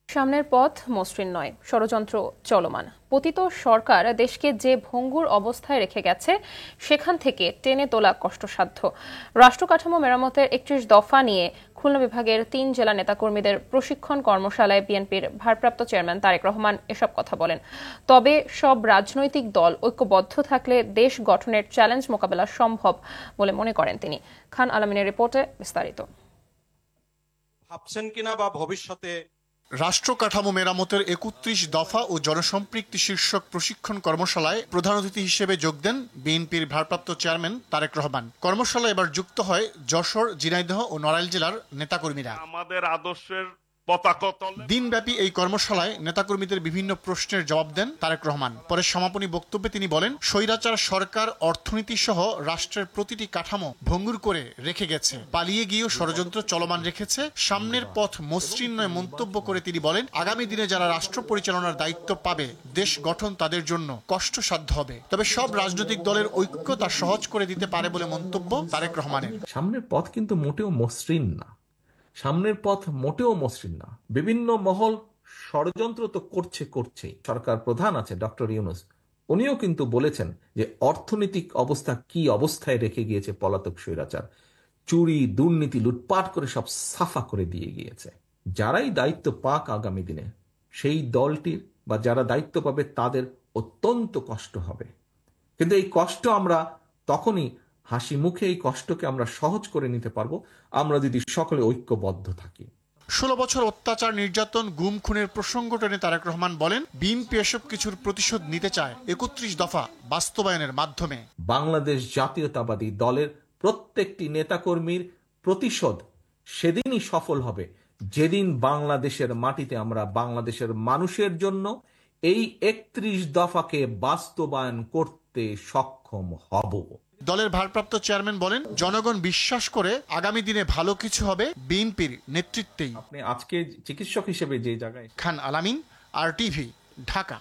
সামনের পথ মসৃণ নয়, ষড়যন্ত্র চলমান। পতিত সরকার দেশকে যে ভঙ্গুর অবস্থায় রেখে গেছে সেখান থেকে টেনে তোলা কষ্টসাধ্য। রাষ্ট্র কাঠামো মেরামতের 31 দফা নিয়ে খুলনা বিভাগের 3 জেলা নেতাকর্মীদের প্রশিক্ষণ কর্মশালায় বিএনপির ভারপ্রাপ্ত চেয়ারম্যান তারেক রহমান এসব কথা বলেন। তবে সব রাজনৈতিক দল ঐক্যবদ্ধ থাকলে দেশ গঠনের চ্যালেঞ্জ মোকাবেলা সম্ভব বলে মনে করেন তিনি। খান আলমিনের রিপোর্টে বিস্তারিত। ভাবছেন কিনা বা ভবিষ্যতে রাষ্ট্র কাঠামো মেরামতের 31 দফা ও জনসম্পৃক্তি শীর্ষক প্রশিক্ষণ কর্মশালায় প্রধান অতিথি হিসেবে যোগ দেন বিএনপির ভারপ্রাপ্ত চেয়ারম্যান তারেক রহমান। কর্মশালায় এবার যুক্ত হয় যশোর, ঝিনাইদহ ও নড়াইল জেলার নেতাকর্মীরা। আমাদের আদর্শের পতাকা তলে দিনব্যাপী এই কর্মশালায় নেতাকর্মীদের বিভিন্ন প্রশ্নের জবাব দেন তারেক রহমান। পরে সমাপনী বক্তব্যে তিনি বলেন, স্বৈরাচার সরকার অর্থনীতি সহ রাষ্ট্রের প্রতিটি কাঠামো ভঙ্গুর করে রেখে গেছে, পালিয়ে গিয়েও ষড়যন্ত্র চলমান রেখেছে। সামনের পথ মসৃণ নয় মন্তব্য করে তিনি বলেন, আগামী দিনে যারা রাষ্ট্র পরিচালনার দায়িত্ব পাবে দেশ গঠন তাদের জন্য কষ্টসাধ্য হবে। তবে সব রাজনৈতিক দলের ঐক্য তা সহজ করে দিতে পারে বলে মন্তব্য তারেক রহমানের। সামনের পথ কিন্তু মোটেও মসৃণ না, সামনের পথ মোটেও মসৃণ না। বিভিন্ন মহল ষড়যন্ত্র তো করছেই। সরকার প্রধান আছে ডক্টর ইউনূস, উনিও কিন্তু বলেছেন যে অর্থনৈতিক অবস্থা কি অবস্থায় রেখে গিয়েছে পলাতক স্বৈরাচার। চুরি, দুর্নীতি, লুটপাট করে সব সাফা করে দিয়ে গিয়েছে। যারাই দায়িত্ব পাক আগামী দিনে, সেই দলটির বা যারা দায়িত্ব পাবে তাদের অত্যন্ত কষ্ট হবে। কিন্তু এই কষ্ট আমরা তখনই হাসি মুখে এই কষ্টকে আমরা সহজ করে নিতে পারবো আমরা যদি সকলে ঐক্যবদ্ধ থাকি। 16 বছর অত্যাচার, নির্যাতন, গুম খুনের প্রসঙ্গ টেনে তারেক রহমান বলেন, বিএনপি এসব কিছুর প্রতিশোধ নিতে চায় 31 দফা বাস্তবায়নের মাধ্যমে। বাংলাদেশ জাতীয়তাবাদী দলের প্রত্যেকটি নেতাকর্মীর প্রতিশোধ সেদিনই সফল হবে যেদিন বাংলাদেশের মাটিতে আমরা বাংলাদেশের মানুষের জন্য এই 31 দফাকে বাস্তবায়ন করতে সক্ষম হব। দলের ভারপ্রাপ্ত চেয়ারম্যান বলেন, জনগণ বিশ্বাস করে আগামী দিনে ভালো কিছু হবে বিএনপির নেতৃত্বেই। আপনি আজকে চিকিৎসক হিসেবে যে জায়গায়। খান আলামিন, RTV, ঢাকা।